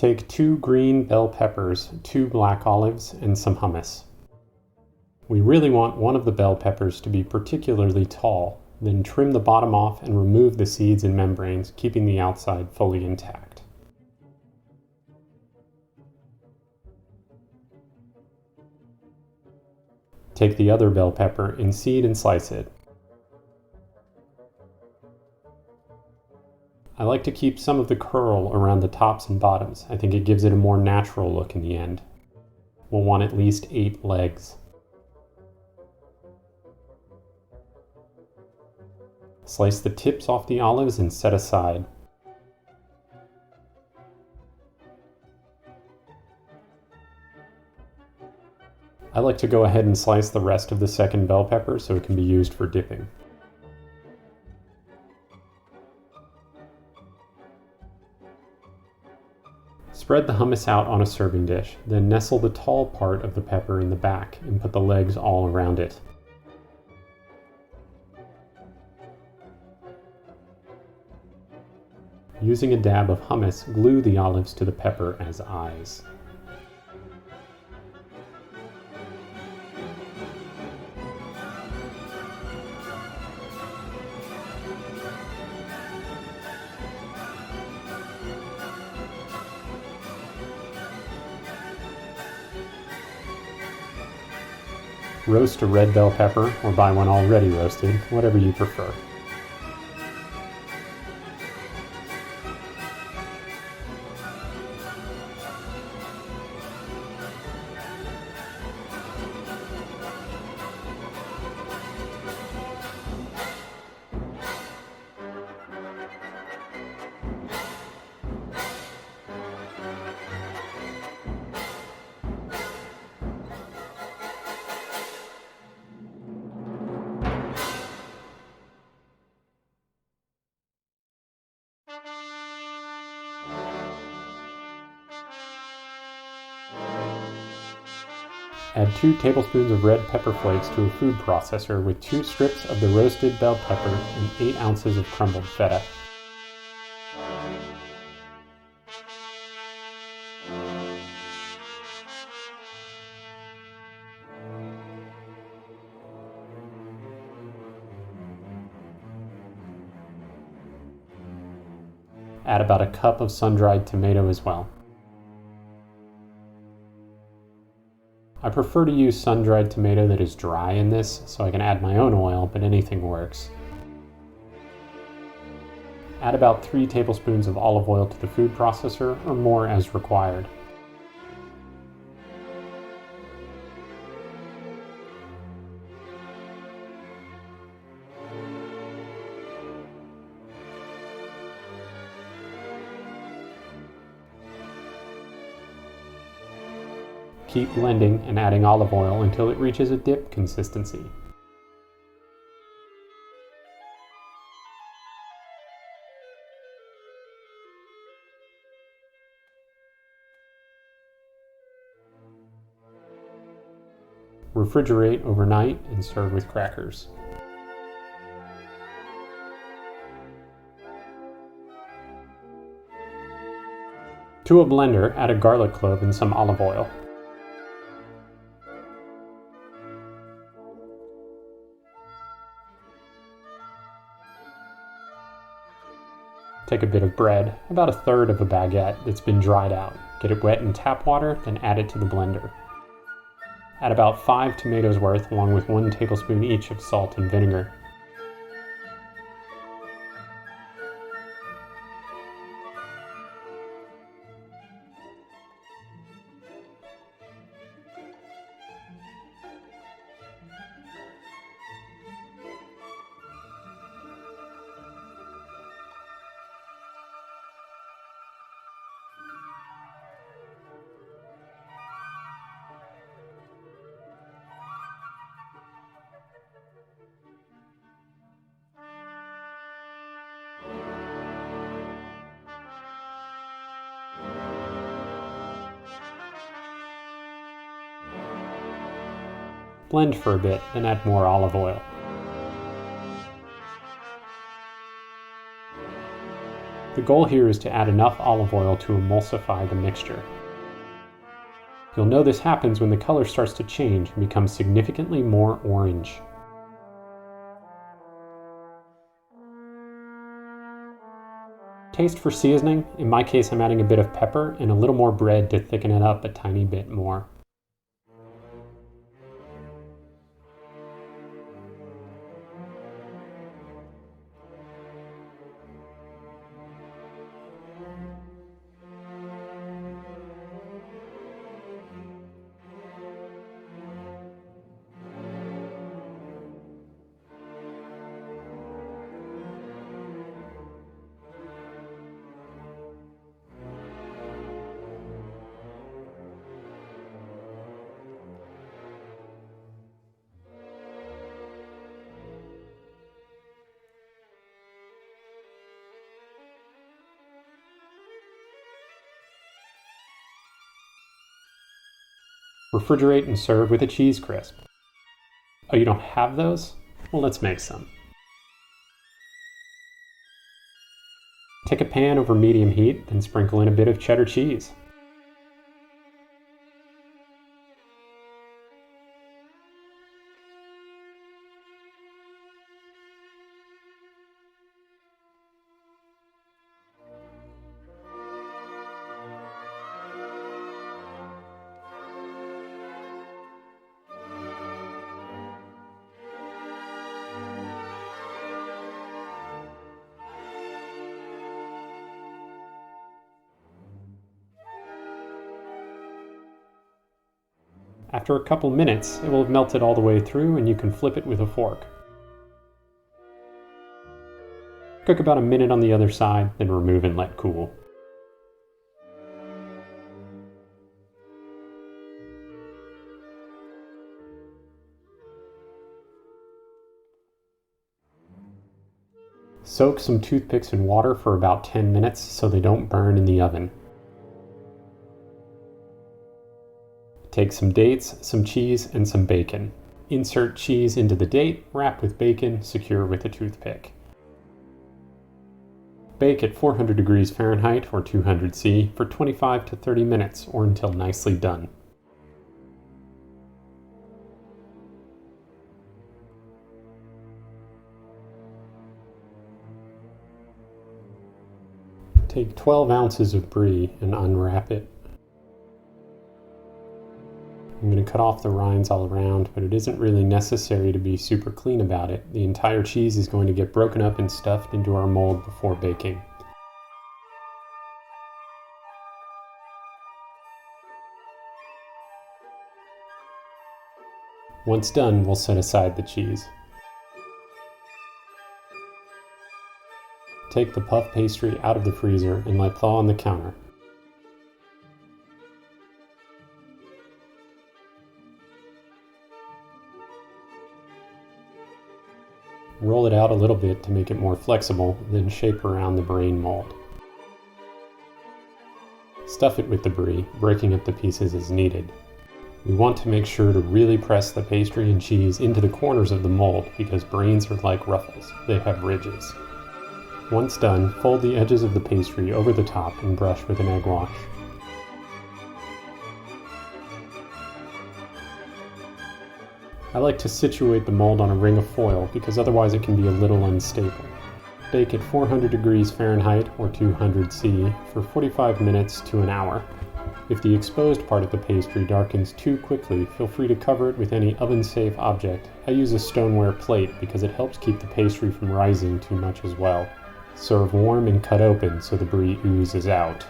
Take 2 green bell peppers, 2 black olives, and some hummus. We really want one of the bell peppers to be particularly tall, then trim the bottom off and remove the seeds and membranes, keeping the outside fully intact. Take the other bell pepper and seed and slice it. I like to keep some of the curl around the tops and bottoms. I think it gives it a more natural look in the end. We'll want at least 8 legs. Slice the tips off the olives and set aside. I like to go ahead and slice the rest of the second bell pepper so it can be used for dipping. Spread the hummus out on a serving dish, then nestle the tall part of the pepper in the back and put the legs all around it. Using a dab of hummus, glue the olives to the pepper as eyes. Roast a red bell pepper or buy one already roasted, whatever you prefer. Add 2 tablespoons of red pepper flakes to a food processor with 2 strips of the roasted bell pepper and 8 ounces of crumbled feta. Add about a cup of sun-dried tomato as well. I prefer to use sun-dried tomato that is dry in this, so I can add my own oil, but anything works. Add about 3 tablespoons of olive oil to the food processor, or more as required. Keep blending and adding olive oil until it reaches a dip consistency. Refrigerate overnight and serve with crackers. To a blender, add a garlic clove and some olive oil. Take a bit of bread, about a third of a baguette that's been dried out. Get it wet in tap water, then add it to the blender. Add about 5 tomatoes worth along with 1 tablespoon each of salt and vinegar. Blend for a bit, then add more olive oil. The goal here is to add enough olive oil to emulsify the mixture. You'll know this happens when the color starts to change and becomes significantly more orange. Taste for seasoning. In my case, I'm adding a bit of pepper and a little more bread to thicken it up a tiny bit more. Refrigerate and serve with a cheese crisp. Oh, you don't have those? Well, let's make some. Take a pan over medium heat, then sprinkle in a bit of cheddar cheese. After a couple minutes, it will have melted all the way through and you can flip it with a fork. Cook about a minute on the other side, then remove and let cool. Soak some toothpicks in water for about 10 minutes so they don't burn in the oven. Take some dates, some cheese, and some bacon. Insert cheese into the date, wrap with bacon, secure with a toothpick. Bake at 400 degrees Fahrenheit or 200 C for 25 to 30 minutes or until nicely done. Take 12 ounces of brie and unwrap it. I'm going to cut off the rinds all around, but it isn't really necessary to be super clean about it. The entire cheese is going to get broken up and stuffed into our mold before baking. Once done, we'll set aside the cheese. Take the puff pastry out of the freezer and let thaw on the counter. Roll it out a little bit to make it more flexible, then shape around the brain mold. Stuff it with the brie, breaking up the pieces as needed. We want to make sure to really press the pastry and cheese into the corners of the mold because brains are like ruffles, they have ridges. Once done, fold the edges of the pastry over the top and brush with an egg wash. I like to situate the mold on a ring of foil because otherwise it can be a little unstable. Bake at 400 degrees Fahrenheit or 200 C for 45 minutes to an hour. If the exposed part of the pastry darkens too quickly, feel free to cover it with any oven-safe object. I use a stoneware plate because it helps keep the pastry from rising too much as well. Serve warm and cut open so the brie oozes out.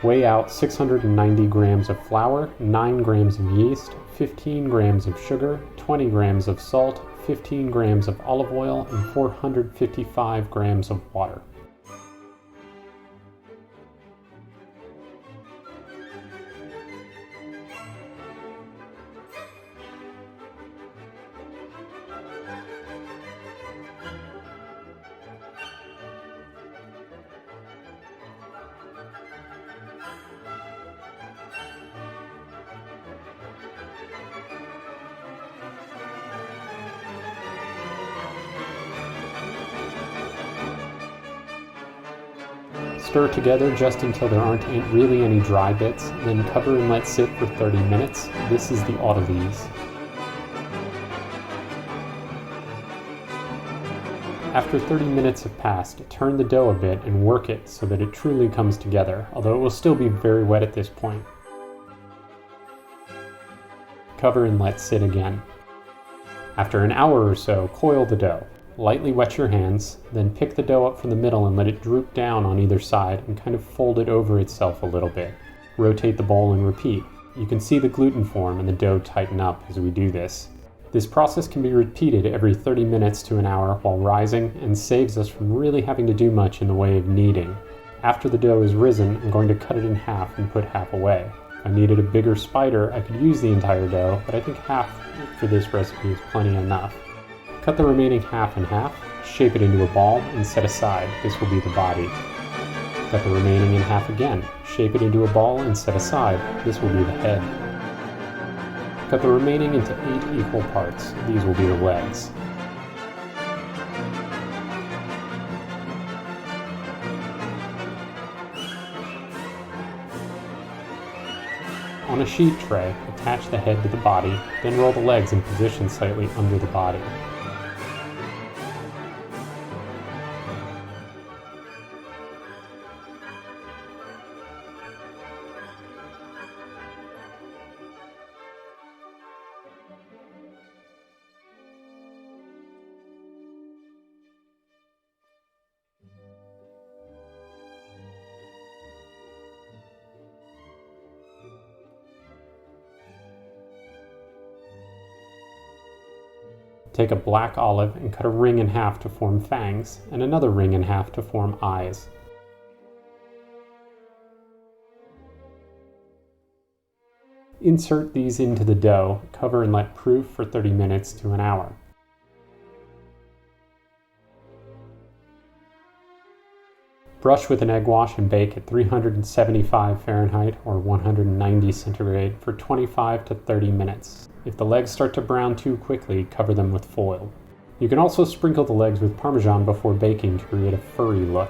Weigh out 690 grams of flour, 9 grams of yeast, 15 grams of sugar, 20 grams of salt, 15 grams of olive oil, and 455 grams of water. Stir together just until there aren't really any dry bits, then cover and let sit for 30 minutes. This is the autolyse. After 30 minutes have passed, turn the dough a bit and work it so that it truly comes together, although it will still be very wet at this point. Cover and let sit again. After an hour or so, coil the dough. Lightly wet your hands, then pick the dough up from the middle and let it droop down on either side and kind of fold it over itself a little bit. Rotate the bowl and repeat. You can see the gluten form and the dough tighten up as we do this. This process can be repeated every 30 minutes to an hour while rising and saves us from really having to do much in the way of kneading. After the dough is risen, I'm going to cut it in half and put half away. If I needed a bigger spider, I could use the entire dough, but I think half for this recipe is plenty enough. Cut the remaining half in half, shape it into a ball, and set aside. This will be the body. Cut the remaining in half again, shape it into a ball, and set aside. This will be the head. Cut the remaining into 8 equal parts. These will be the legs. On a sheet tray, attach the head to the body, then roll the legs in position slightly under the body. Take a black olive and cut a ring in half to form fangs, and another ring in half to form eyes. Insert these into the dough, cover and let proof for 30 minutes to an hour. Brush with an egg wash and bake at 375 Fahrenheit or 190 centigrade for 25 to 30 minutes. If the legs start to brown too quickly, cover them with foil. You can also sprinkle the legs with Parmesan before baking to create a furry look.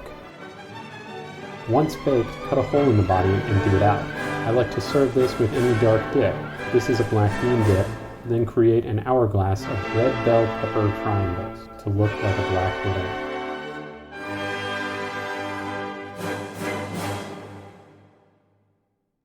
Once baked, cut a hole in the body and empty it out. I like to serve this with any dark dip. This is a black bean dip. Then create an hourglass of red bell pepper triangles to look like a black widow.